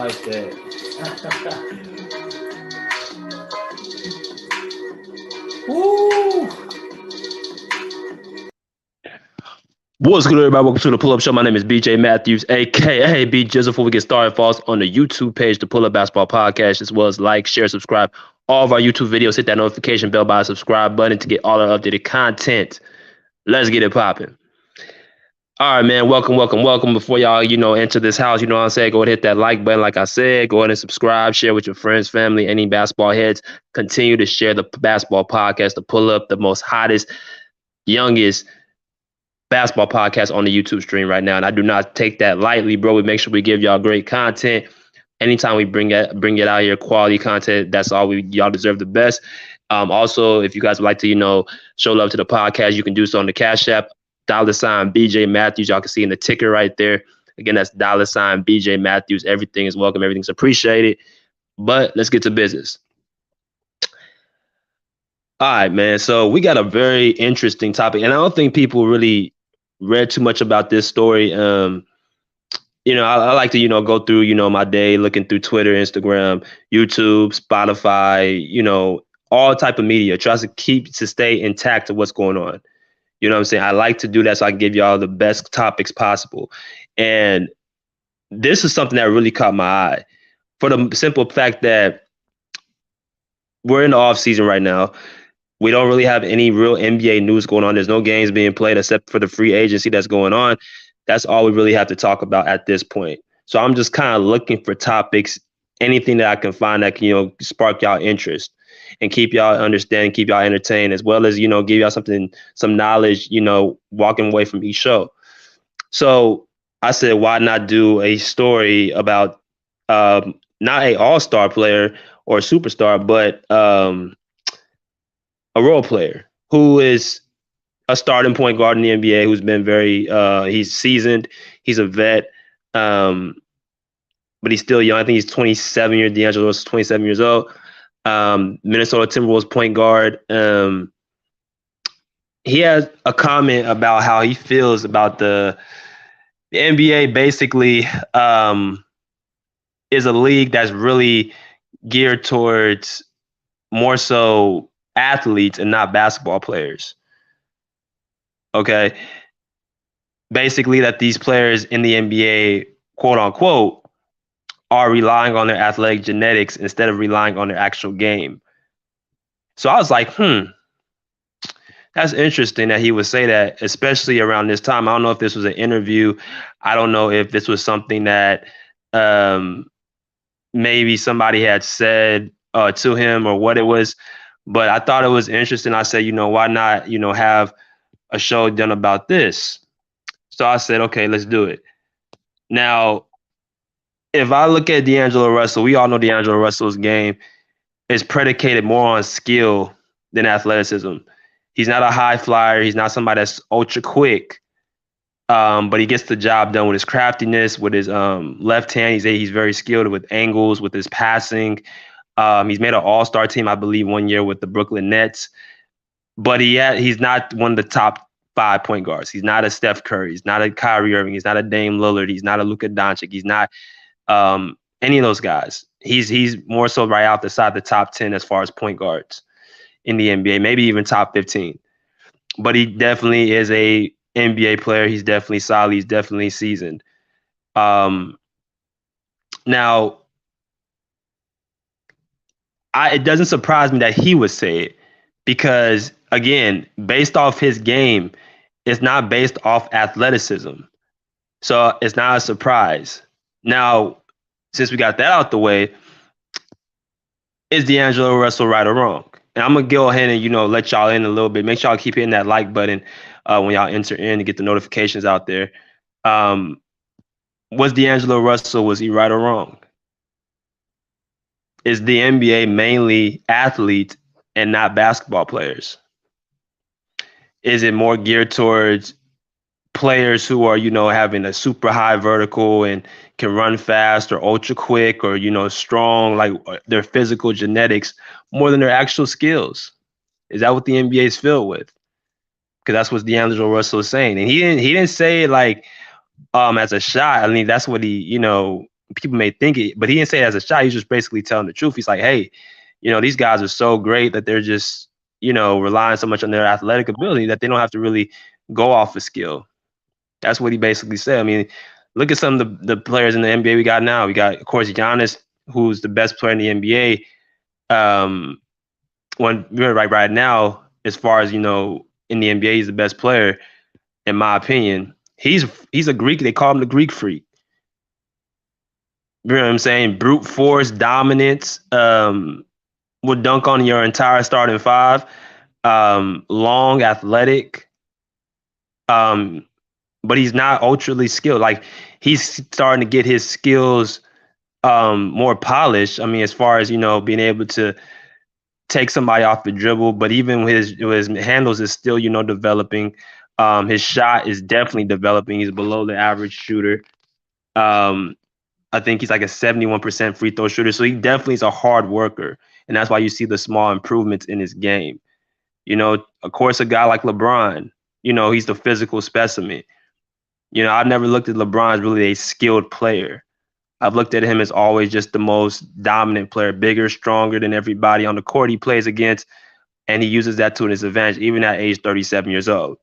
like that. Woo! What's good, everybody? Welcome to the Pull Up Show. My name is BJ Matthews, aka B Jizzle. Before we get started, follow us on the YouTube page, the Pull Up Basketball Podcast, as well as like, share, subscribe all of our YouTube videos. Hit that notification bell by the subscribe button to get all our updated content. Let's get it popping. All right, man. Welcome. Before y'all, enter this house, you know what I'm saying? Go ahead and hit that like button, like I said. Go ahead and subscribe, share with your friends, family, any basketball heads. Continue to share the basketball podcast, the Pull Up, the most hottest, youngest basketball podcast on the YouTube stream right now. And I do not take that lightly, bro. We make sure we give y'all great content. Anytime we bring it out here, quality content, that's all y'all deserve the best. Also, if you guys would like to, show love to the podcast, you can do so on the Cash App, $ BJ Matthews. Y'all can see in the ticker right there. Again, that's $ BJ Matthews. Everything is welcome. Everything's appreciated. But let's get to business. All right, man. So we got a very interesting topic, and I don't think people really read too much about this story. I like to, go through, my day looking through Twitter, Instagram, YouTube, Spotify, all type of media. Tries to stay intact to what's going on. You know what I'm saying? I like to do that so I can give y'all the best topics possible. And this is something that really caught my eye for the simple fact that we're in the off season right now. We don't really have any real NBA news going on. There's no games being played except for the free agency that's going on. That's all we really have to talk about at this point. So I'm just kind of looking for topics, anything that I can find that can, spark y'all interest and keep y'all understanding, keep y'all entertained, as well as, give y'all some knowledge, walking away from each show. So I said, why not do a story about not a all-star player or superstar, but a role player who is a starting point guard in the NBA, who's been he's seasoned, he's a vet, but he's still young. I think he's 27 years. Dangelo Russell, 27 years old. Minnesota Timberwolves point guard. He has a comment about how he feels about the NBA. Basically, is a league that's really geared towards more so athletes and not basketball players. Okay. Basically, that these players in the NBA, quote unquote, are relying on their athletic genetics instead of relying on their actual game. So I was like, that's interesting that he would say that, especially around this time. I don't know if this was an interview. I don't know if this was something that maybe somebody had said to him or what it was. But I thought it was interesting. I said, why not, have a show done about this? So I said, okay, let's do it. Now, if I look at Dangelo Russell, we all know Dangelo Russell's game is predicated more on skill than athleticism. He's not a high flyer. He's not somebody that's ultra quick, but he gets the job done with his craftiness, with his left hand. He's very skilled with angles, with his passing. He's made an all-star team, I believe, one year with the Brooklyn Nets. But he's not one of the top 5 point guards. He's not a Steph Curry. He's not a Kyrie Irving. He's not a Dame Lillard. He's not a Luka Doncic. He's not any of those guys. He's more so right outside the top 10 as far as point guards in the NBA, maybe even top 15. But he definitely is a NBA player. He's definitely solid. He's definitely seasoned. Now, it doesn't surprise me that he would say it because, again, based off his game, it's not based off athleticism. So it's not a surprise. Now, since we got that out the way, is Dangelo Russell right or wrong? And I'm going to go ahead and, let y'all in a little bit. Make sure y'all keep hitting that like button when y'all enter in to get the notifications out there. Was Dangelo Russell, was he right or wrong? Is the NBA mainly athletes and not basketball players? Is it more geared towards players who are, having a super high vertical and can run fast or ultra quick or, strong, like their physical genetics more than their actual skills? Is that what the NBA is filled with? Because that's what Dangelo Russell is saying. And he didn't say it like as a shot. I mean, that's what he, people may think it, but he didn't say it as a shot. He's just basically telling the truth. He's like, hey, these guys are so great that they're just, relying so much on their athletic ability that they don't have to really go off of skill. That's what he basically said. I mean, look at some of the players in the NBA we got now. We got, of course, Giannis, who's the best player in the NBA. When we're right now, as far as, in the NBA, he's the best player, in my opinion. He's a Greek. They call him the Greek freak. You know what I'm saying? Brute force, dominance, would dunk on your entire starting five. Long, athletic. But he's not ultra skilled. Like, he's starting to get his skills more polished. I mean, as far as, being able to take somebody off the dribble, but even his handles is still, developing. His shot is definitely developing. He's below the average shooter. I think he's like a 71% free throw shooter. So he definitely is a hard worker. And that's why you see the small improvements in his game. Of course, a guy like LeBron, he's the physical specimen. I've never looked at LeBron as really a skilled player. I've looked at him as always just the most dominant player, bigger, stronger than everybody on the court he plays against. And he uses that to his advantage, even at age 37 years old.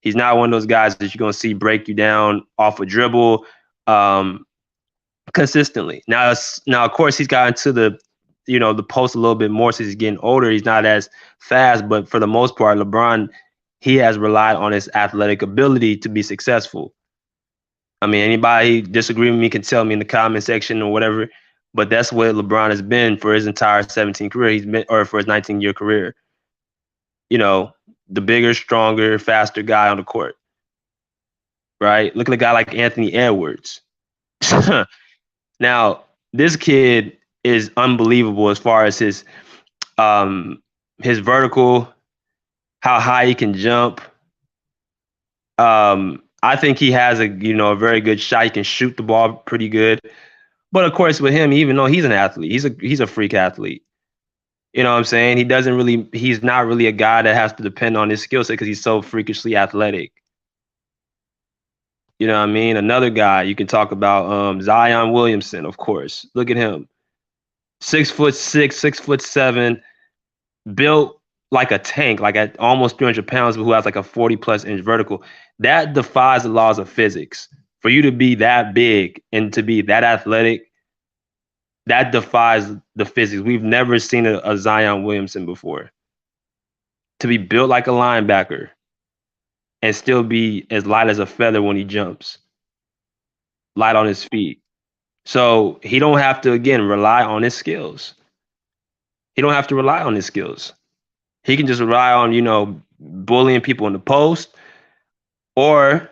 He's not one of those guys that you're going to see break you down off a dribble consistently. Now, of course, he's gotten to the post a little bit more since he's getting older. He's not as fast, but for the most part, LeBron, he has relied on his athletic ability to be successful. I mean, anybody disagree with me can tell me in the comment section or whatever, but that's what LeBron has been for his entire 17 career. Or for his 19-year career. The bigger, stronger, faster guy on the court. Right? Look at a guy like Anthony Edwards. Now, this kid is unbelievable as far as his vertical, how high he can jump. I think he has a very good shot. He can shoot the ball pretty good. But of course, with him, even though he's an athlete, he's a freak athlete. You know what I'm saying? He's not really a guy that has to depend on his skill set because he's so freakishly athletic. You know what I mean? Another guy you can talk about, Zion Williamson, of course. Look at him. 6'6", 6'7", built like a tank, like at almost 300 pounds, but who has like a 40+ inch vertical. That defies the laws of physics. For you to be that big and to be that athletic, that defies the physics. We've never seen a Zion Williamson before. To be built like a linebacker and still be as light as a feather when he jumps. Light on his feet. So he don't have to, again, rely on his skills. He don't have to rely on his skills. He can just rely on, bullying people in the post. Or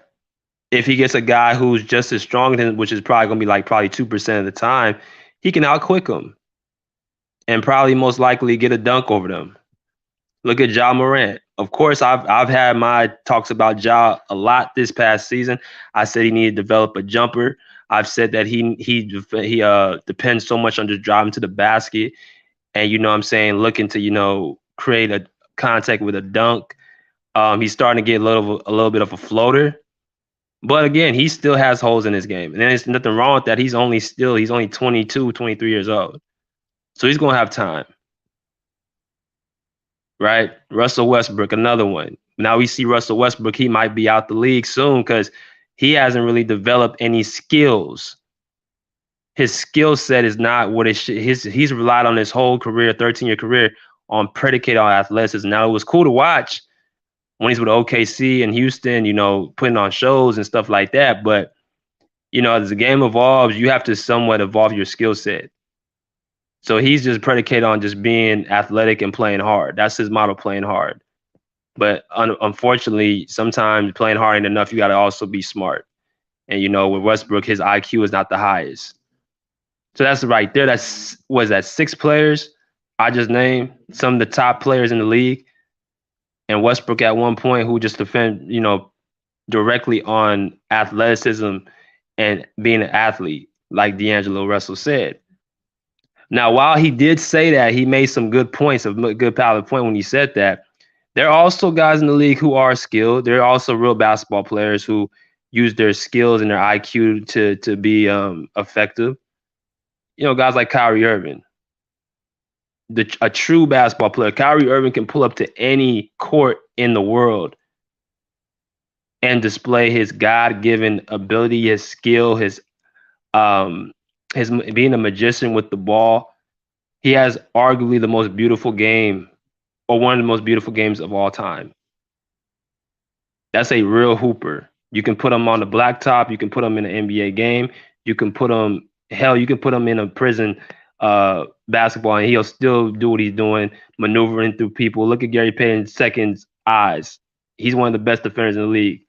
if he gets a guy who's just as strong as him, which is probably going to be probably 2% of the time, he can outquick him and probably most likely get a dunk over them. Look at Ja Morant. Of course, I've had my talks about Ja a lot this past season. I said he needed to develop a jumper. I've said that he depends so much on just driving to the basket and, looking to, create a contact with a dunk. He's starting to get a little bit of a floater. But again, he still has holes in his game. And there's nothing wrong with that. He's only 22, 23 years old. So he's going to have time. Right? Russell Westbrook, another one. Now we see Russell Westbrook, he might be out the league soon because he hasn't really developed any skills. His skill set is not what it should. He's relied on his whole career, 13-year career, on predicated on athleticism. Now, it was cool to watch when he's with OKC and Houston, putting on shows and stuff like that. But, as the game evolves, you have to somewhat evolve your skill set. So he's just predicated on just being athletic and playing hard. That's his model, playing hard. But unfortunately, sometimes playing hard ain't enough. You got to also be smart. And, with Westbrook, his IQ is not the highest. So that's right there. That's 6 players I just named, some of the top players in the league. And Westbrook at one point who just defend, directly on athleticism and being an athlete, like Dangelo Russell said. Now, while he did say that, he made some good points, a good valid point when he said that. There are also guys in the league who are skilled. There are also real basketball players who use their skills and their IQ to be effective. Guys like Kyrie Irving, a true basketball player. Kyrie Irving can pull up to any court in the world and display his God-given ability, his skill, his being a magician with the ball. He has arguably the most beautiful game, or one of the most beautiful games of all time. That's a real hooper. You can put him on the blacktop. You can put him in an NBA game. You can put him, hell, you can put him in a prison basketball, and he'll still do what he's doing, maneuvering through people. Look at Gary Payton's eyes. He's one of the best defenders in the league.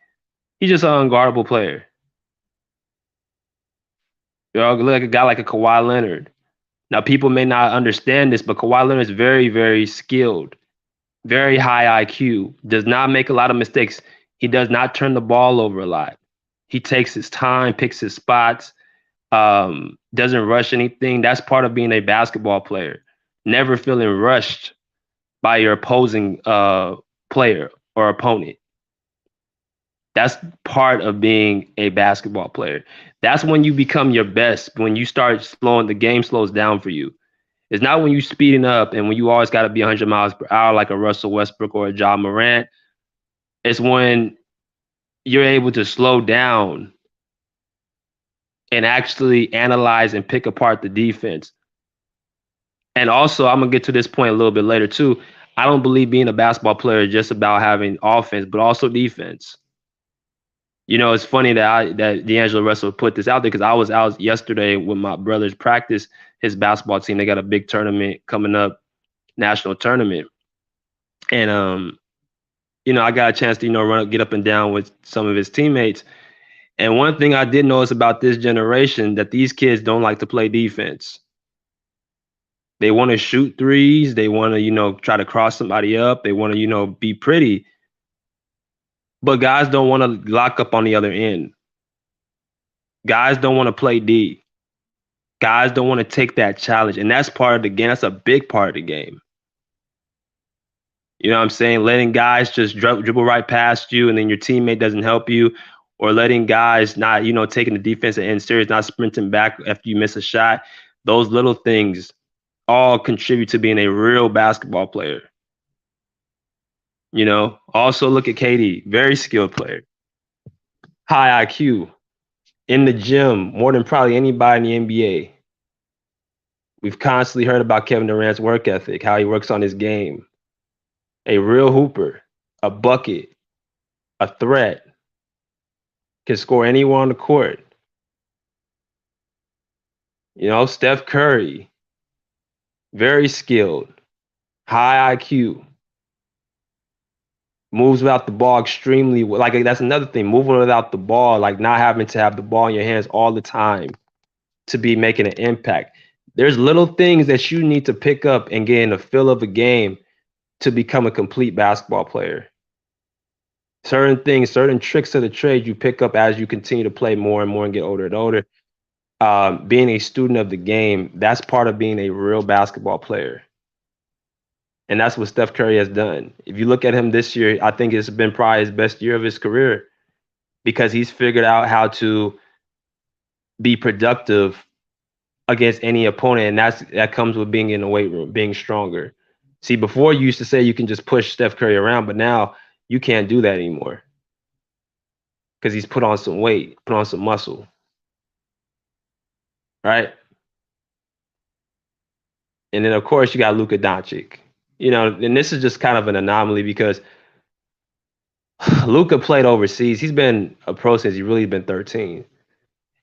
He's just an unguardable player. Look at a guy like a Kawhi Leonard. Now, people may not understand this, but Kawhi Leonard is very, very skilled, very high IQ, does not make a lot of mistakes. He does not turn the ball over a lot. He takes his time, picks his spots, doesn't rush anything. That's part of being a basketball player. Never feeling rushed by your opposing player or opponent. That's part of being a basketball player. That's when you become your best, when you start the game slows down for you. It's not when you're speeding up and when you always got to be 100 miles per hour like a Russell Westbrook or a John Morant. It's when you're able to slow down and actually analyze and pick apart the defense. And also, I'm going to get to this point a little bit later too. I don't believe being a basketball player is just about having offense, but also defense. It's funny that Dangelo Russell put this out there because I was out yesterday with my brother's practice, his basketball team. They got a big tournament coming up, national tournament. And, I got a chance to, get up and down with some of his teammates. And one thing I did notice about this generation, that these kids don't like to play defense. They want to shoot threes. They want to, try to cross somebody up. They want to, be pretty. But guys don't want to lock up on the other end. Guys don't want to play D. Guys don't want to take that challenge. And that's part of the game. That's a big part of the game. You know what I'm saying? Letting guys just dribble right past you and then your teammate doesn't help you, or letting guys not, taking the defensive end serious, not sprinting back after you miss a shot. Those little things all contribute to being a real basketball player. Also look at KD, very skilled player, high IQ, in the gym more than probably anybody in the NBA. We've constantly heard about Kevin Durant's work ethic, how he works on his game. A real hooper, a bucket, a threat, can score anywhere on the court. Steph Curry, very skilled, high IQ. Moves without the ball extremely well. Like, that's another thing, moving without the ball, like not having to have the ball in your hands all the time to be making an impact. There's little things that you need to pick up and get in the feel of a game to become a complete basketball player. Certain things, certain tricks of the trade you pick up as you continue to play more and more and get older and older. Being a student of the game, that's part of being a real basketball player. And that's what Steph Curry has done. If you look at him this year, I think it's been probably his best year of his career because he's figured out how to be productive against any opponent. And that comes with being in the weight room, being stronger. See, before you used to say you can just push Steph Curry around, but now you can't do that anymore because he's put on some weight, put on some muscle. Right? And then, of course, you got Luka Doncic. And this is just kind of an anomaly because Luka played overseas. He's been a pro since he's really been 13.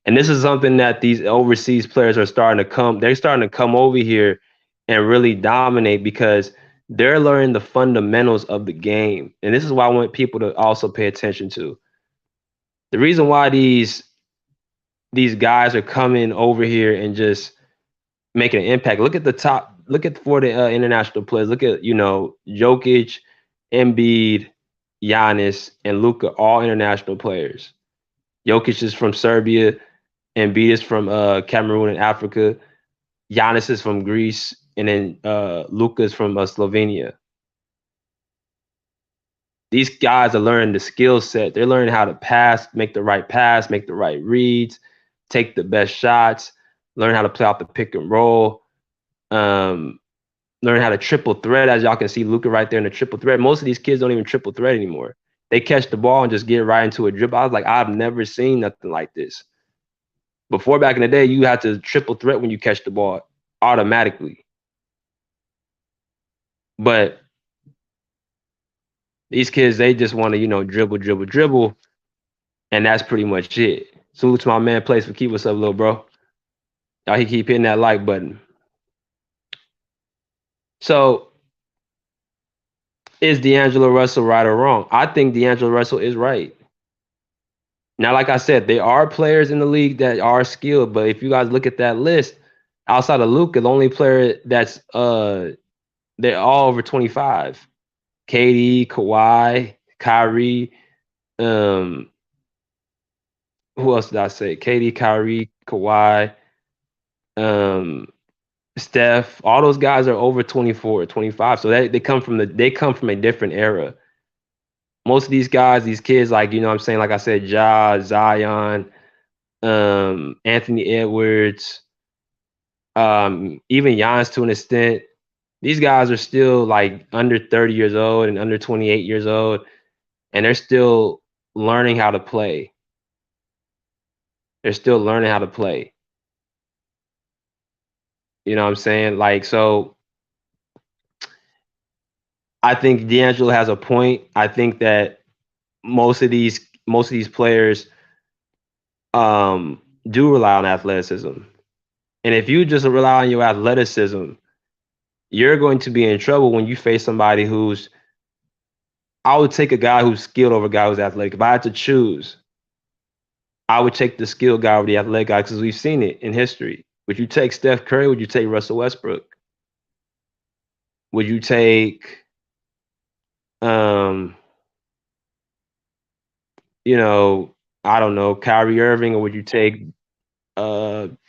And this is something that these overseas players are starting to come. They're starting to come over here and really dominate because they're learning the fundamentals of the game. And this is why I want people to also pay attention to. The reason why these guys are coming over here and just making an impact. Look at the top. Look at for the international players. Look at, Jokic, Embiid, Giannis, and Luka, all international players. Jokic is from Serbia. Embiid is from Cameroon and Africa. Giannis is from Greece. And then Luka is from Slovenia. These guys are learning the skill set. They're learning how to pass, make the right reads, take the best shots, learn how to play out the pick and roll, um, learn how to triple threat. As y'all can see, Luka right there in the triple threat. Most of these kids don't even triple threat anymore. They catch the ball and just get right into a dribble. I was like, I've never seen nothing like this. Before, back in the day, you had to triple threat when you catch the ball automatically. But these kids, they just want to, dribble, dribble, dribble. And that's pretty much it. Salute to my man, Place for Keep. What's up, little bro? Y'all, he keep hitting that like button. So, is Dangelo Russell right or wrong? I think Dangelo Russell is right. Now, like I said, there are players in the league that are skilled, but if you guys look at that list, outside of Luka, the only player that's they're all over 25. KD, Kawhi, Kyrie, who else did I say? KD, Kyrie, Kawhi, Steph, all those guys are over 24, 25. So they come from a different era. Most of these guys, these kids, like, what I'm saying, like I said, Ja, Zion, Anthony Edwards, even Giannis to an extent. These guys are still like under 30 years old and under 28 years old, and they're still learning how to play. They're still learning how to play. You know what I'm saying? Like, so I think D'Angelo has a point. I think that most of these players do rely on athleticism. And if you just rely on your athleticism, you're going to be in trouble when you face somebody who's I would take a guy who's skilled over a guy who's athletic. If I had to choose, I would take the skilled guy over the athletic guy because we've seen it in history. Would you take Steph Curry? Would you take Russell Westbrook? Would you take I don't know, Kyrie Irving, or would you take Derrick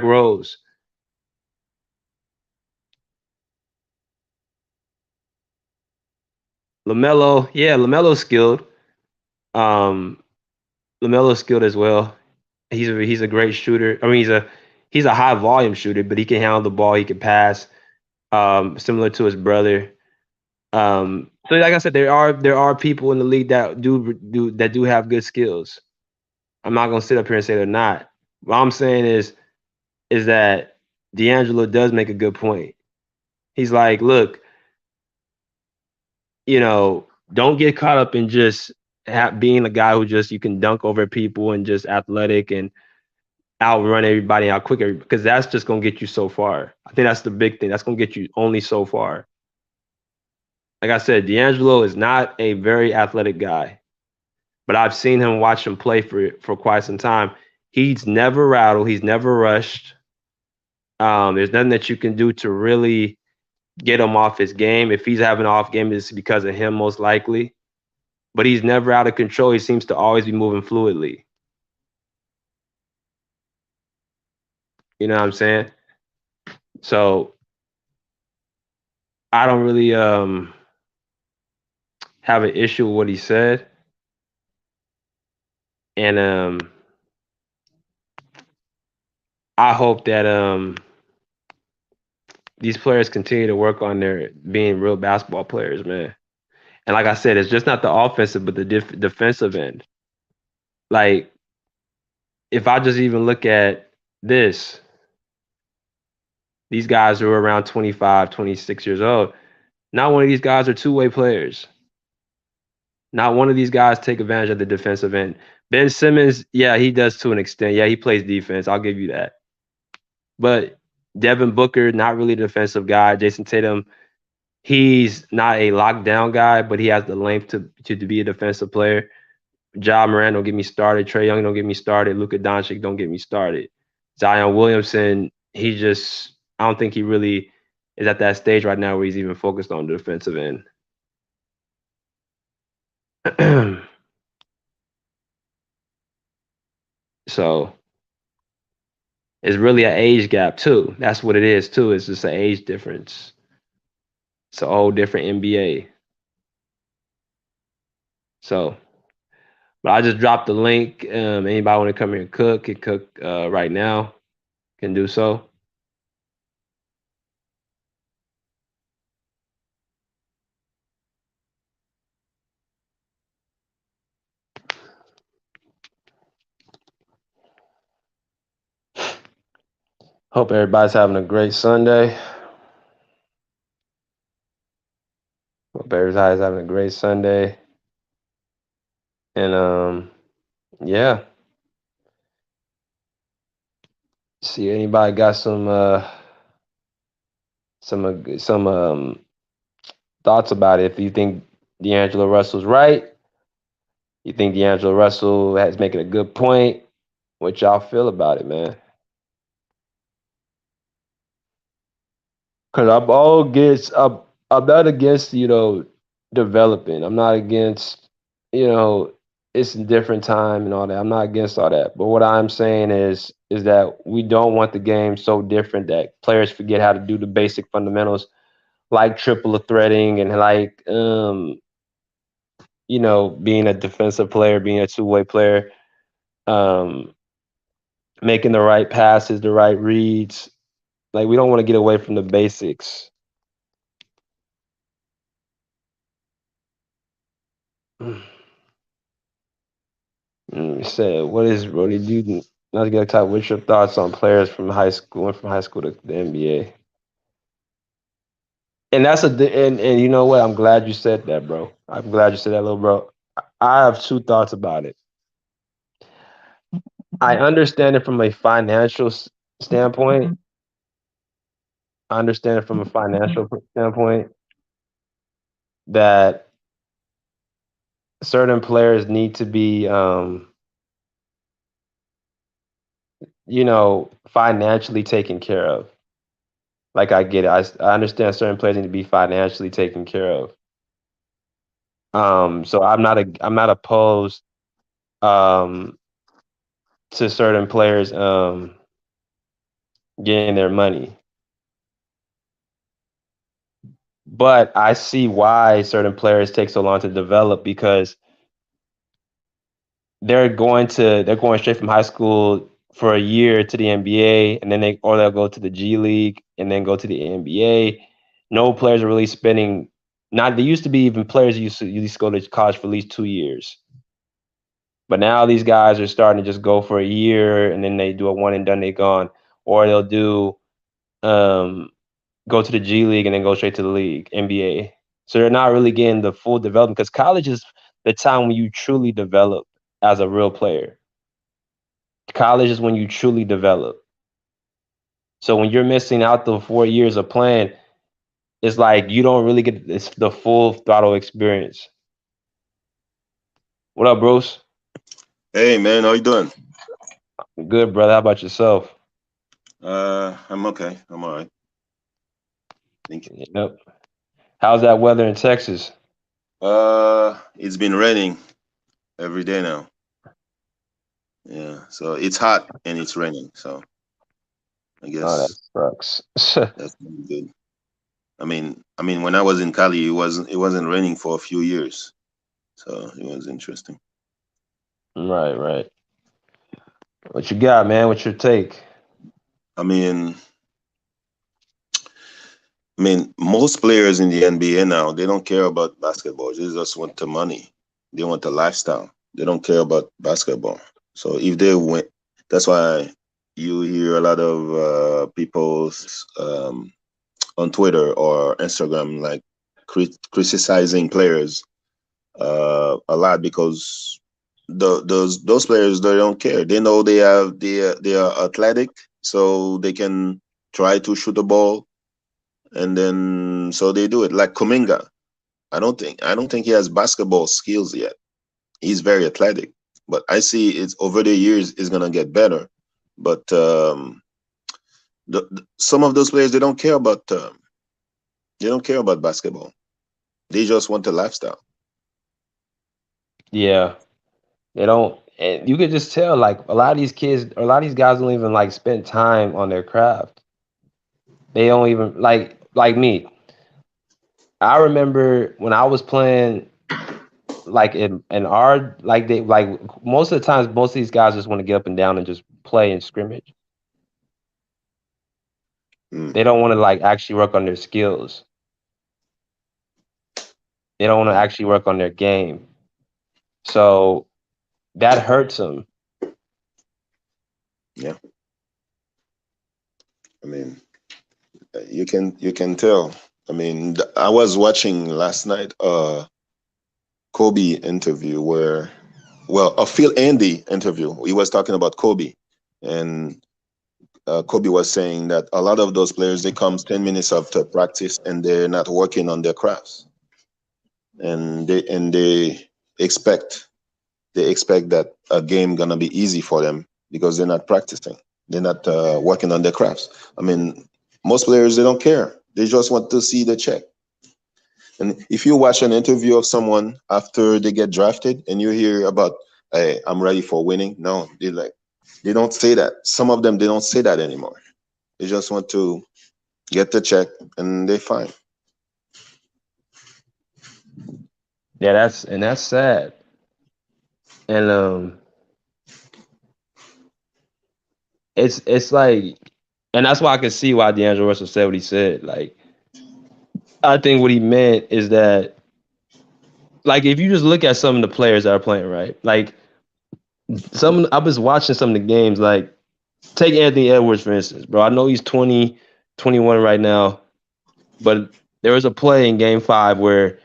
Rose? LaMelo, yeah, LaMelo's skilled. LaMelo's skilled as well. He's a great shooter. I mean, he's a high volume shooter, but he can handle the ball. He can pass, similar to his brother. So like I said, there are people in the league that do have good skills. I'm not gonna sit up here and say they're not. What I'm saying is that D'Angelo does make a good point. He's like, look, don't get caught up in just being a guy who just you can dunk over people and just athletic and outrun everybody, out quick everybody, because that's just gonna get you so far. I think that's the big thing. That's gonna get you only so far. Like I said, D'Angelo is not a very athletic guy, but I've seen him watch him play for quite some time. He's never rattled. He's never rushed. There's nothing that you can do to really get him off his game. If he's having an off game, it's because of him, most likely. But he's never out of control. He seems to always be moving fluidly. You know what I'm saying? So I don't really have an issue with what he said. And I hope that these players continue to work on their being real basketball players, man. And like I said, it's just not the offensive, but the defensive end. Like, if I just even look at this, these guys who are around 25, 26 years old, not one of these guys are two-way players. Not one of these guys take advantage of the defensive end. Ben Simmons, yeah, he does to an extent. Yeah, he plays defense. I'll give you that. But Devin Booker, not really a defensive guy. Jason Tatum, he's not a lockdown guy, but he has the length to be a defensive player. Ja Morant, don't get me started. Trae Young, don't get me started. Luka Doncic, don't get me started. Zion Williamson, I don't think he really is at that stage right now where he's even focused on the defensive end. So it's really an age gap too. That's what it is too. It's just an age difference. It's a whole different NBA. So, but I just dropped the link. Anybody want to come here and cook? Can cook right now. Can do so. Hope everybody's having a great Sunday. Hope everybody's having a great Sunday. And yeah. See anybody got some thoughts about it? If you think D'Angelo Russell's right, you think D'Angelo Russell has making a good point. What y'all feel about it, man? Because I'm not against developing. I'm not against you know it's a different time and all that. I'm not against all that. But what I'm saying is that we don't want the game so different that players forget how to do the basic fundamentals like triple threading and like being a defensive player, being a two-way player, um, making the right passes, the right reads. Like we don't want to get away from the basics. Say, what is Brody? Do not to get top. What's your thoughts on players from high school, went from high school to the NBA? And and you know what? I'm glad you said that, bro. I'm glad you said that, little bro. I have two thoughts about it. I understand it from a financial standpoint. I understand it from a financial standpoint that certain players need to be, financially taken care of. Like I get it. I understand certain players need to be financially taken care of. So I'm not opposed um to certain players getting their money. But I see why certain players take so long to develop because they're going straight from high school for a year to the NBA and then they'll go to the G League and then go to the NBA. No players are really spending not there used to be even players who used to go to college for at least 2 years. But now these guys are starting to just go for a year and then they do a one and done, they gone. Or they'll do um go to the G League and then go straight to the league, NBA. So they're not really getting the full development because college is the time when you truly develop as a real player. College is when you truly develop. So when you're missing out the 4 years of playing, it's like you don't really get the full throttle experience. What up, Bruce? Hey man, how you doing? Good, brother. How about yourself? I'm okay. I'm all right. Thank you. Yep. How's that weather in Texas? It's been raining every day now. Yeah, so it's hot and it's raining. So I Oh, that guess sucks. that's pretty good. I mean, when I was in Cali, it wasn't raining for a few years, so it was interesting. Right, right. What you got, man? What's your take? I mean, most players in the NBA now they don't care about basketball. They just want the money. They want the lifestyle. They don't care about basketball. So if they win, that's why you hear a lot of people on Twitter or Instagram like criticizing players a lot because those players they don't care. They know they are athletic, so they can try to shoot the ball and then so they do it. Like Kuminga, I don't think he has basketball skills yet. He's very athletic, but I see it's over the years is gonna get better. But some of those players they don't care about basketball. They just want the lifestyle. Yeah, they don't. And you could just tell, like a lot of these kids, a lot of these guys don't even like spend time on their craft. They don't even like me. I remember when I was playing like in our like they like most of the times most of these guys just want to get up and down and just play and scrimmage. They don't want to like actually work on their skills. They don't want to actually work on their game. So that hurts them. Yeah. I mean, you can tell. I mean, I was watching last night Kobe interview where, well, a Phil Andy interview. He was talking about Kobe, and Kobe was saying that a lot of those players, they come 10 minutes after practice and they're not working on their crafts, and they expect that a game gonna be easy for them because they're not practicing, they're not working on their crafts. I mean, most players, they don't care. They just want to see the check. And if you watch an interview of someone after they get drafted and you hear about, hey, I'm ready for winning, no, they don't say that. Some of them, they don't say that anymore. They just want to get the check and they're fine. Yeah, that's sad. And it's like, and that's why I can see why D'Angelo Russell said what he said. Like, I think what he meant is that, like, if you just look at some of the players that are playing, right? Like, I was watching some of the games. Like, take Anthony Edwards for instance, bro. I know he's 20, 21 right now, but there was a play in Game 5 where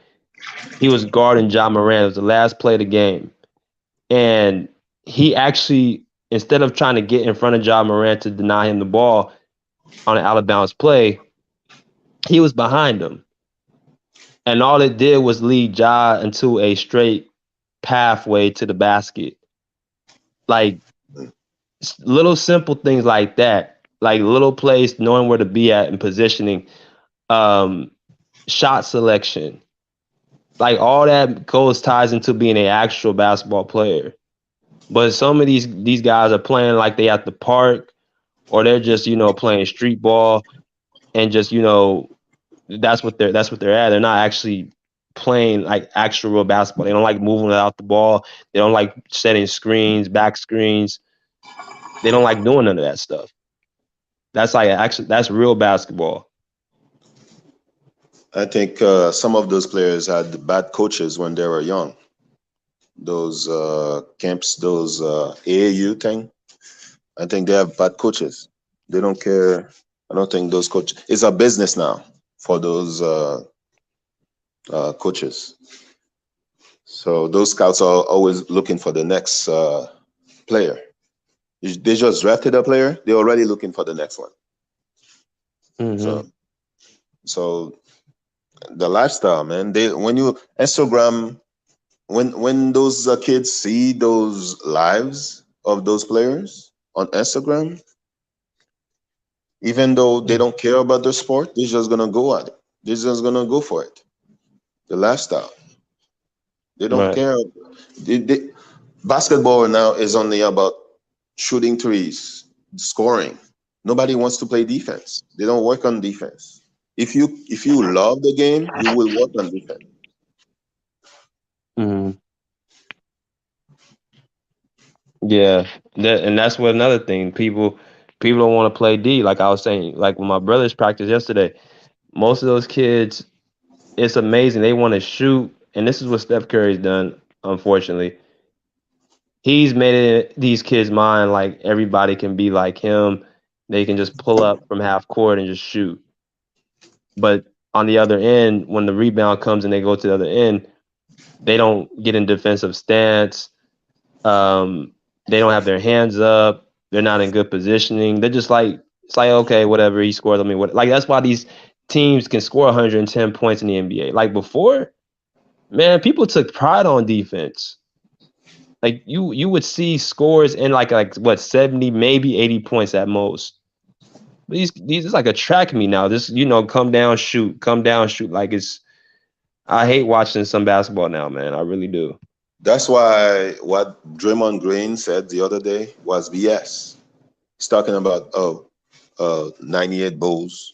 he was guarding John Morant. It was the last play of the game, and he actually, instead of trying to get in front of John Morant to deny him the ball on an out-of-bounds play, he was behind him. And all it did was lead Ja into a straight pathway to the basket. Like, little simple things like that, like little plays, knowing where to be at and positioning, shot selection, like all that ties into being an actual basketball player. But some of these guys are playing like they at the park, or they're just playing street ball, and just that's what they're at. They're not actually playing like actual real basketball. They don't like moving without the ball. They don't like setting screens, back screens. They don't like doing none of that stuff. That's that's real basketball. I think some of those players had bad coaches when they were young. Those camps, those AAU thing. I think they have bad coaches. They don't care. I don't think those coaches. It's a business now for those coaches. So those scouts are always looking for the next player. They just drafted a player. They're already looking for the next one. Mm-hmm. So the lifestyle, man. When you Instagram, when those kids see those lives of those players on Instagram, even though they don't care about the sport, they're just gonna go at it. They're just gonna go for it. The lifestyle. They don't care. Basketball now is only about shooting threes, scoring. Nobody wants to play defense. They don't work on defense. If you love the game, you will work on defense. Mm-hmm. Yeah, and that's what another thing. People don't want to play D. Like I was saying, like when my brothers practiced yesterday, most of those kids, it's amazing. They want to shoot, and this is what Steph Curry's done. Unfortunately, he's made it these kids' mind like everybody can be like him. They can just pull up from half court and just shoot. But on the other end, when the rebound comes and they go to the other end, they don't get in defensive stance. They don't have their hands up. They're not in good positioning. They're just like, it's like, okay, whatever, he scored. I mean, what? Like, that's why these teams can score 110 points in the NBA. Like before, man, people took pride on defense. Like you would see scores in like what, 70, maybe 80 points at most. These it's like a track meet now. This come down, shoot, come down, shoot. Like I hate watching some basketball now, man. I really do. That's why what Draymond Green said the other day was BS. He's talking about 98 Bulls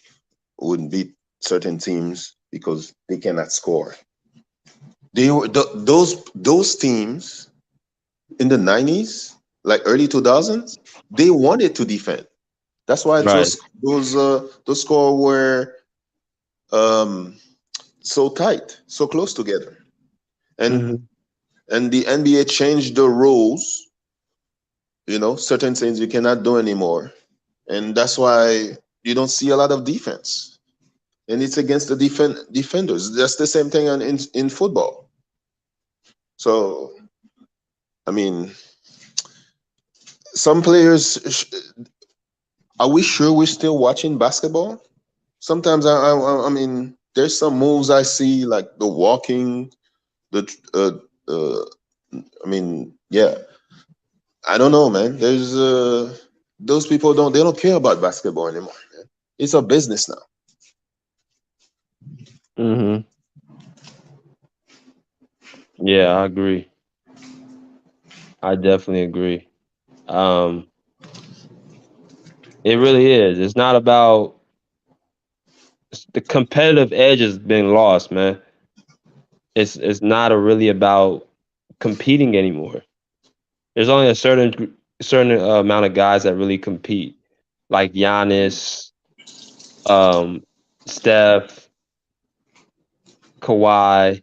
wouldn't beat certain teams because they cannot score. Those teams in the 90s, like early 2000s, they wanted to defend. That's why Right. those scores were um, so tight, so close together. And Mm-hmm. and the NBA changed the rules. Certain things you cannot do anymore, and that's why you don't see a lot of defense. And it's against the defenders. That's the same thing in football. So I mean, some players. Are we sure we're still watching basketball? Sometimes I mean, there's some moves I see like the walking, the I mean, yeah, I don't know, man. There's those people they don't care about basketball anymore, man. It's a business now. Mm-hmm. Yeah, I agree. I definitely agree. Um, it really is. It's not about the competitive edge has been lost, man. It's not really about competing anymore. There's only a certain amount of guys that really compete, like Giannis, um, Steph, Kawhi,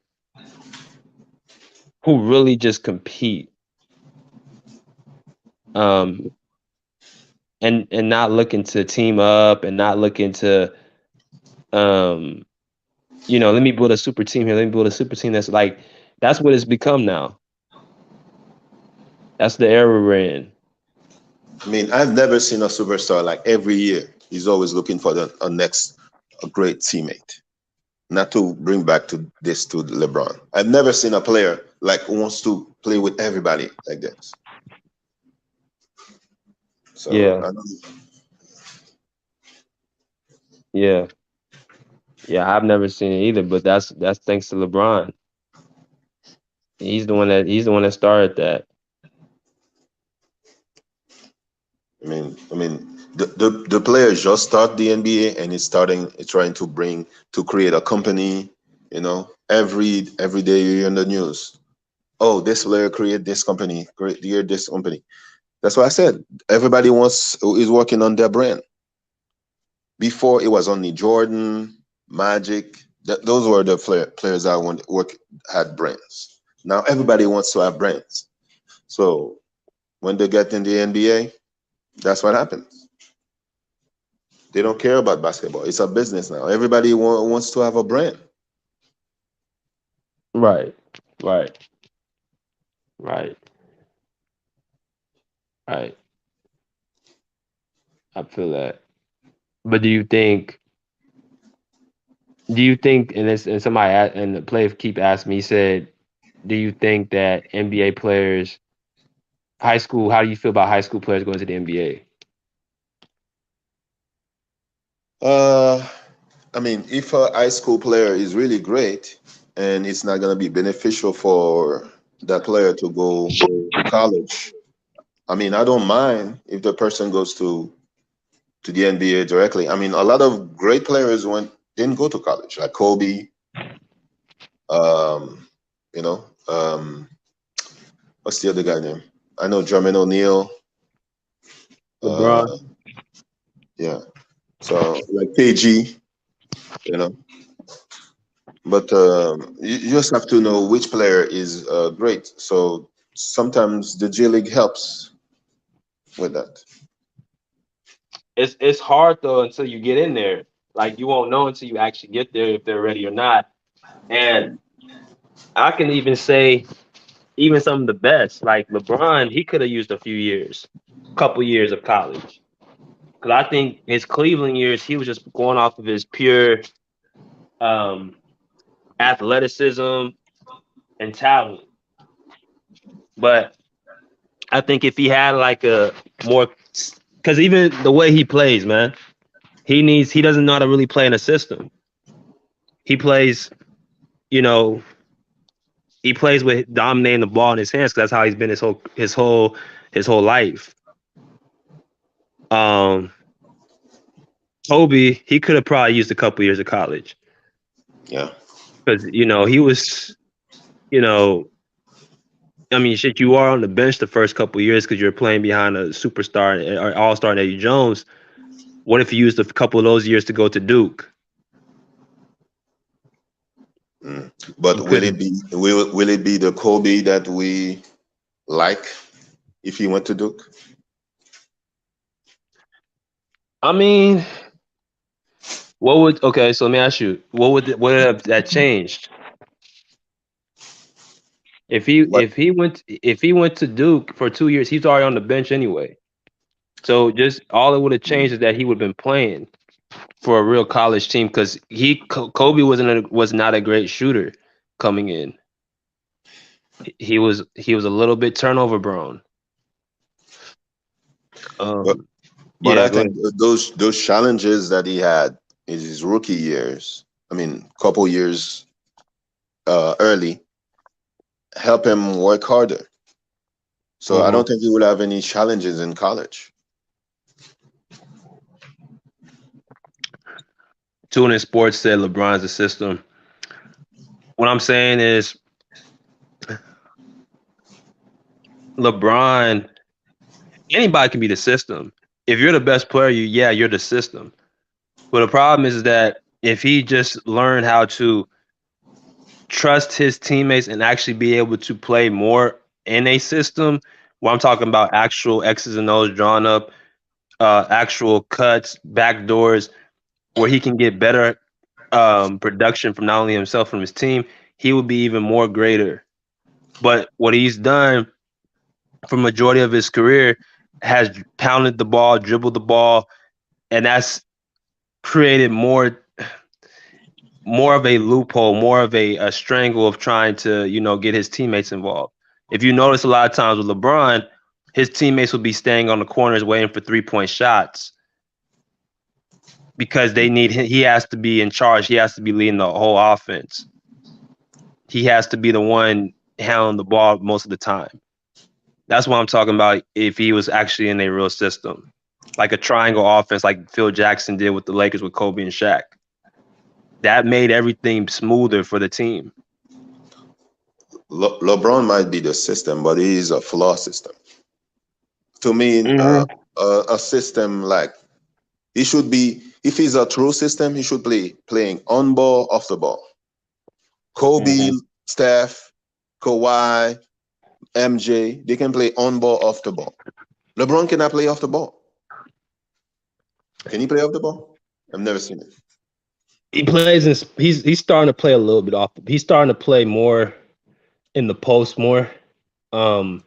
who really just compete. Um, and not looking to team up and not looking to um let me build a super team here, let me build a super team that's what it's become now. That's the era we're in. I mean, I've never seen a superstar like every year. He's always looking for a great teammate. Not to bring back to this to LeBron. I've never seen a player like who wants to play with everybody like this. So Yeah, I don't, yeah, yeah, I've never seen it either, but that's thanks to LeBron. He's the one that started that. I mean, the player just start the NBA and it's trying to create a company. Every day you're in the news. Oh, this player create this company, create this company. That's what I said. Everybody is working on their brand. Before it was only Jordan, Magic. Those were the players I want work had brands. Now everybody wants to have brands. So when they get in the NBA, that's what happens. They don't care about basketball. It's a business now. Everybody wants to have a brand. Right, right, right, right. I feel that. But do you think and and the player keep asking me, he said, do you think that NBA players, high school, how do you feel about high school players going to the NBA? Uh, I mean, if a high school player is really great and it's not going to be beneficial for that player to go to college, I mean, I don't mind if the person goes to the NBA directly. I mean, a lot of great players didn't go to college, like Kobe. Um, you know, what's the other guy name? I know Jermaine O'Neal. LeBron? Uh, yeah. So like KG, you know. But you just have to know which player is great. So sometimes the G League helps with that. It's hard though until you get in there. Like you won't know until you actually get there if they're ready or not. And I can even say even some of the best, like LeBron, he could have used a few years, couple years of college. Because I think his Cleveland years, he was just going off of his pure um, athleticism and talent. But I think if he had like a more, because even the way he plays, man, he doesn't know how to really play in a system. He plays, you know, he plays with dominating the ball in his hands because that's how he's been his whole life. Um, Kobe, he could have probably used a couple years of college Yeah. because he was. you know, I mean, shit, you are on the bench the first couple of years because you're playing behind a superstar or all-star Eddie Jones. What if you used a couple of those years to go to Duke? But You couldn't. will it be the Kobe that we like if he went to Duke? I mean, what would okay? So let me ask you, what would have that changed What if he went to Duke for 2 years? He's already on the bench anyway. So just all it would have changed is that he would have been playing for a real college team because Kobe was not a great shooter coming in. He was a little bit turnover prone. but Um, but yeah, I go think ahead. those challenges that he had in his rookie years, I mean, couple years early, help him work harder. So I Mhm. don't think he will have any challenges in college. Tune in Sports said LeBron's the system. What I'm saying is LeBron, anybody can be the system. If you're the best player, you're the system. But the problem is that if he just learned how to trust his teammates and actually be able to play more in a system, where I'm talking about actual X's and O's drawn up, actual cuts, back doors, where he can get better production from not only himself from his team, he would be even more greater. But what he's done for majority of his career has pounded the ball, dribbled the ball, and that's created more of a loophole, more of a strangle of trying to, get his teammates involved. If you notice a lot of times with LeBron, his teammates will be staying on the corners waiting for 3-point shots because he has to be in charge. He has to be leading the whole offense. He has to be the one handling the ball most of the time. That's what I'm talking about if he was actually in a real system. Like a triangle offense like Phil Jackson did with the Lakers with Kobe and Shaq. That made everything smoother for the team. LeBron might be the system, but he is a flaw system. To me, Mm-hmm. a system like he should be. If he's a true system, he should playing on ball, off the ball. Kobe, Mm-hmm. Steph, Kawhi, MJ, they can play on ball, off the ball. LeBron cannot play off the ball. Can he play off the ball? I've never seen it. He plays in, he's starting to play a little bit off. He's starting to play more in the post more. Um,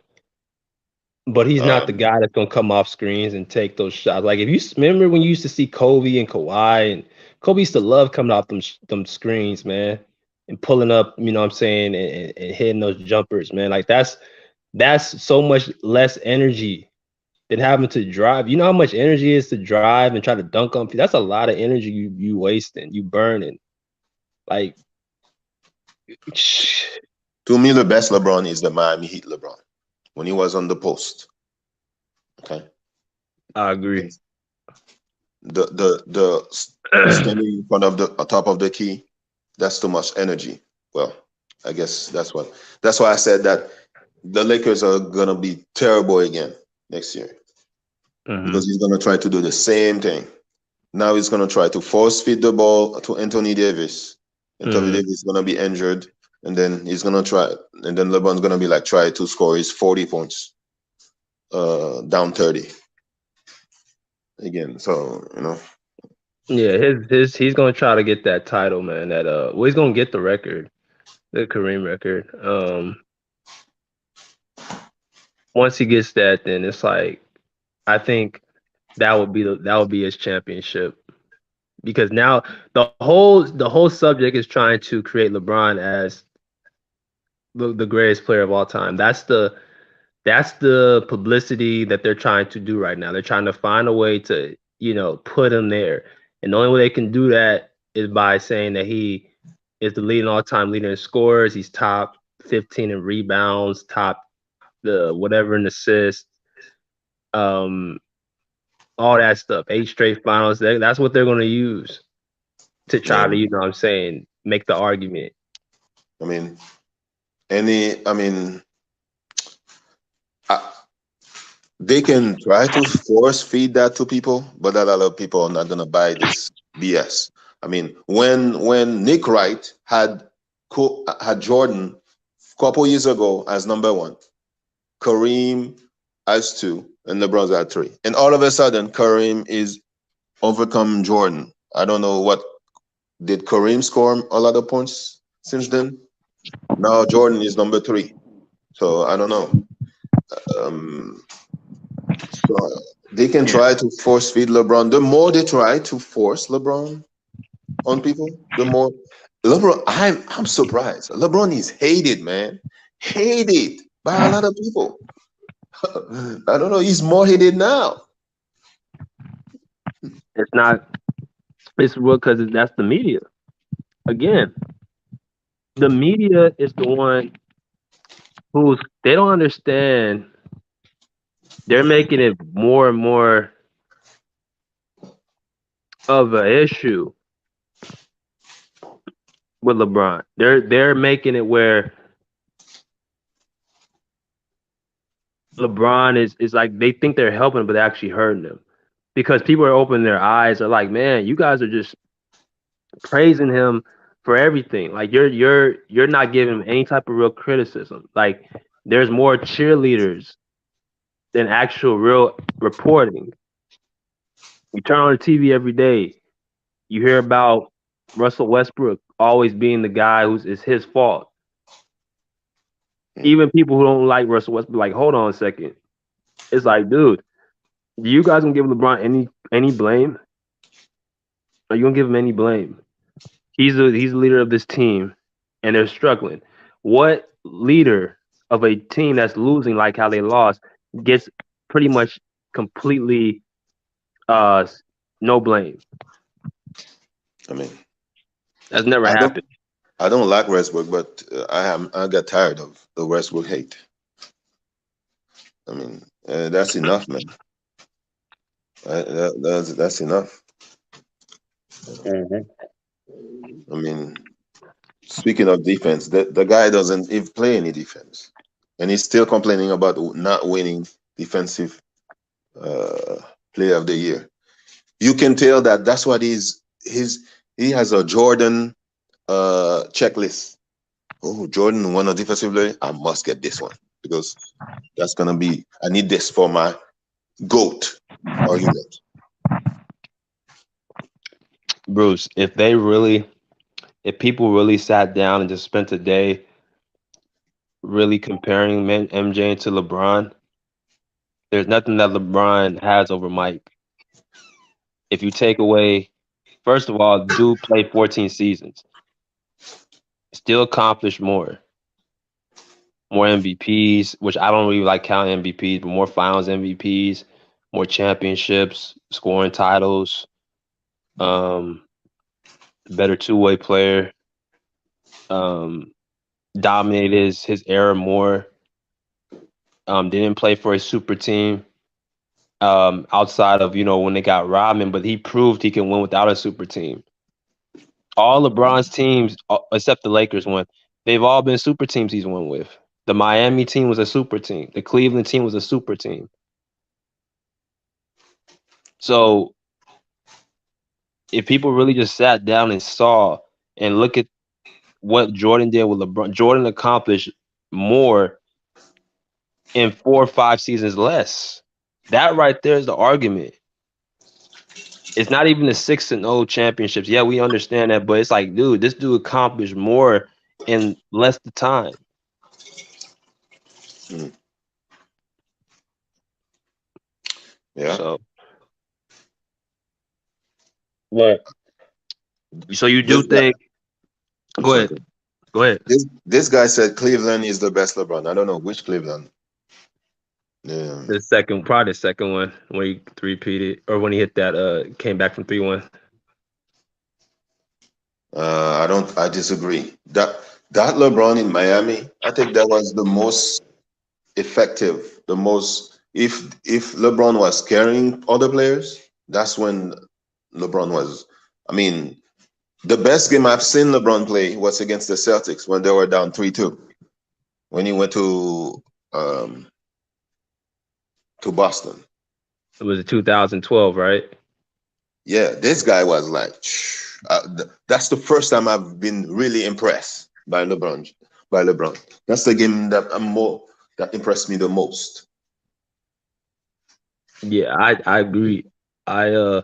but he's not the Um, guy that's gonna come off screens and take those shots. Like if you remember when you used to see Kobe and Kawhi, and Kobe used to love coming off them screens, man, and pulling up, you know what I'm saying, and hitting those jumpers, man. Like that's so much less energy than having to drive. You know how much energy it is to drive and try to dunk on people? That's a lot of energy you wasting, you burning. Like to me, the best LeBron is the Miami Heat LeBron when he was on the post. Okay, I agree. the standing in front of the top of the key, that's too much energy. Well, I guess that's why I said that the Lakers are gonna be terrible again next year because Mhm. he's gonna try to do the same thing. Now he's gonna try to force feed the ball to Anthony Davis. Anthony Mhm. Davis is gonna be injured, and then he's gonna try, and then LeBron's gonna be like try to score his 40 points, down 30 again. So Yeah, his he's gonna try to get that title, man. Well, he's gonna get the record, the Kareem record. Once he gets that, then it's like I think that would be his championship because now the whole subject is trying to create LeBron as the greatest player of all time. That's the publicity that they're trying to do right now. They're trying to find a way to, put him there. And the only way they can do that is by saying that he is the leading all-time leader in scores. He's top 15 in rebounds, top the whatever in assists, um, all that stuff. 8 straight finals. That's what they're going to use to yeah, try to, you know what I'm saying, make the argument. I mean, I mean, I, they can try to force feed that to people, but a lot of people are not gonna buy this BS. I mean, when Nick Wright had Jordan a couple years ago as number one, Kareem as two, and LeBron's at three, and all of a sudden Kareem is overcome Jordan. I don't know what did Kareem score a lot of points since then. Now Jordan is number three, so I don't know. Um, so they can Yeah. try to force feed LeBron. The more they try to force LeBron on people, the more LeBron. I'm surprised. LeBron is hated, man, hated by a lot of people. I don't know. He's more hated now. It's not. It's real because that's the media. Again, the media is the one who's they don't understand. They're making it more and more of an issue with LeBron. They're making it where LeBron is like they think they're helping, but they're actually hurting them because people are opening their eyes. Are like, man, you guys are just praising him for everything. Like you're not giving him any type of real criticism. Like there's more cheerleaders than actual real reporting. You turn on the TV every day, you hear about Russell Westbrook always being the guy who's it's his fault. Even people who don't like Russell Westbrook, like, hold on a second. It's like, dude, do you guys gonna give LeBron any blame? Are you gonna give him any blame? He's the leader of this team, and they're struggling. What leader of a team that's losing, like how they lost, gets pretty much completely uh no blame? I mean, That's never I don't. happened. I don't like Westbrook, but I got tired of the Westbrook hate. I mean, that's enough, man. That's enough. Mhm. I mean, speaking of defense, the guy doesn't even play any defense, and he's still complaining about not winning defensive uh, player of the year. You can tell that that's what he has a Jordan checklist. Oh, Jordan won a defensive player. I must get this one because that's gonna be. I need this for my GOAT argument. Bruce, if people really sat down and just spent a day really comparing MJ to LeBron, there's nothing that LeBron has over Mike. If you take away, first of all, dude played 14 seasons, still accomplished more MVPs, which I don't really like counting MVPs, but more Finals MVPs, more championships, scoring titles, um, better two-way player, um, dominated his era more. Didn't play for a super team outside of when they got Rodman, but he proved he can win without a super team. All LeBron's teams, except the Lakers one, they've all been super teams he's won with. The Miami team was a super team. The Cleveland team was a super team. So if people really just sat down and saw and look at what Jordan did with LeBron, Jordan accomplished more in 4 or 5 seasons less. That right there is the argument. It's not even the 6-0 championships. Yeah, we understand that, but it's like, dude, this dude accomplished more in less the time. Hmm. Yeah. So what? So you do This guy, think? I'm Go sorry. ahead. Go ahead. This guy said Cleveland is the best LeBron. I don't know which Cleveland. Yeah. Probably the second one when he three-peated or when he hit that came back from 3-1. I don't. I disagree. That LeBron in Miami, I think that was the most effective. The most if LeBron was carrying other players, that's when LeBron was. I mean, the best game I've seen LeBron play was against the Celtics when they were down 3-2. when he went to Boston. It was 2012, right? Yeah, this guy was like, that's the first time I've been really impressed by LeBron. That's the game that that impressed me the most. Yeah, I agree. And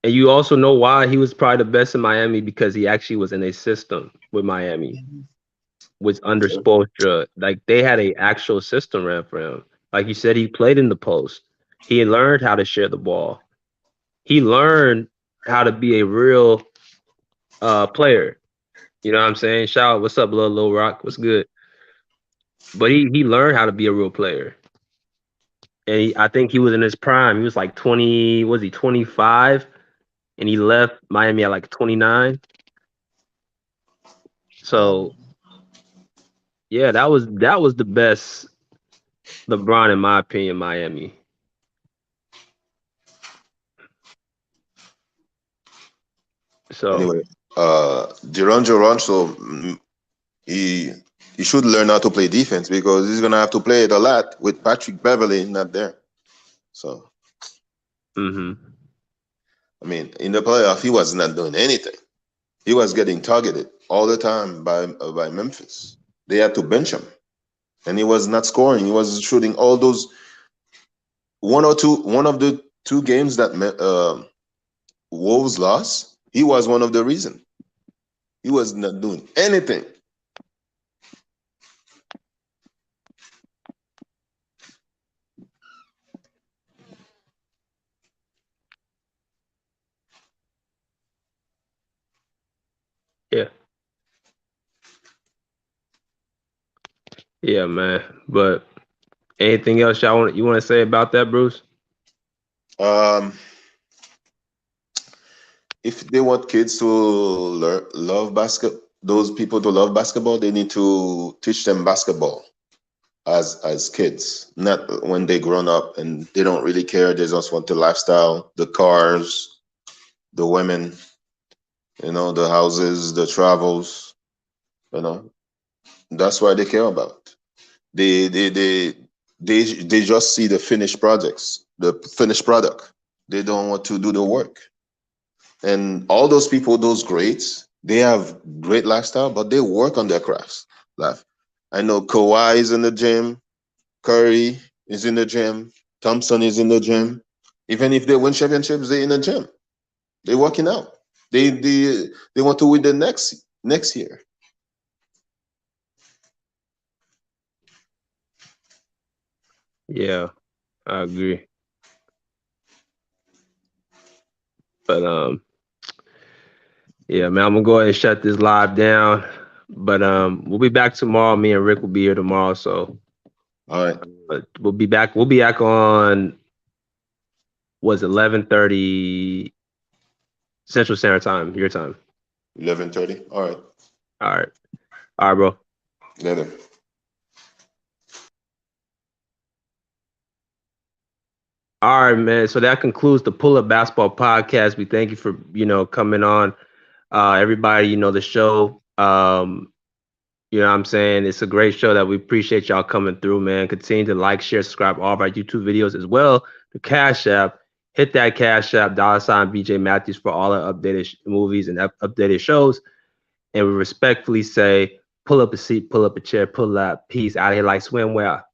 you also know why he was probably the best in Miami, because he actually was in a system with Miami, was under Spoelstra. Like they had a actual system ran for him. Like you said, he played in the post. He learned how to share the ball. He learned how to be a real player. You know what I'm saying? Shout out, what's up, Lil Rock? What's good? But he learned how to be a real player. And I think he was in his prime. He was like 20, was he 25? And he left Miami at like 29. So yeah, that was the best LeBron in my opinion, Miami. So anyway, Dangelo Russell, he should learn how to play defense because he's gonna have to play it a lot with Patrick Beverley not there. So, I mean, in the playoff, he was not doing anything. He was getting targeted all the time by Memphis. They had to bench him, and he was not scoring. He was shooting all those one of the two games that Wolves lost. He was one of the reasons. He was not doing anything. yeah. Yeah, man. But anything else you want to say about that, Bruce? If they want kids to love those people to love basketball, they need to teach them basketball as kids, not when they grown up and they don't really care. They just want the lifestyle, the cars, the women, the houses, the travels. That's what they care about. They just see the finished projects, the finished product. They don't want to do the work. And all those people, those greats, they have great lifestyle, but they work on their crafts. I know Kawhi is in the gym, Curry is in the gym, Thompson is in the gym. Even if they win championships, they're in the gym. They're working out. They want to win the next year. Yeah, I agree. But yeah, man, I'm gonna go ahead and shut this live down. But we'll be back tomorrow. Me and Rick will be here tomorrow. So all right. But we'll be back on 11:30 Central Standard Time, your time. 11:30. All right. All right, bro. Later. All right, man. So that concludes the Pull Up Basketball Podcast. We thank you for coming on. Everybody, the show. You know what I'm saying? It's a great show that we appreciate y'all coming through, man. Continue to like, share, subscribe all of our YouTube videos as well. The Cash App. Hit that Cash App, $ BJ Matthews for all our updated movies and updated shows. And we respectfully say, pull up a seat, pull up a chair, pull up, peace out of here like swimwear.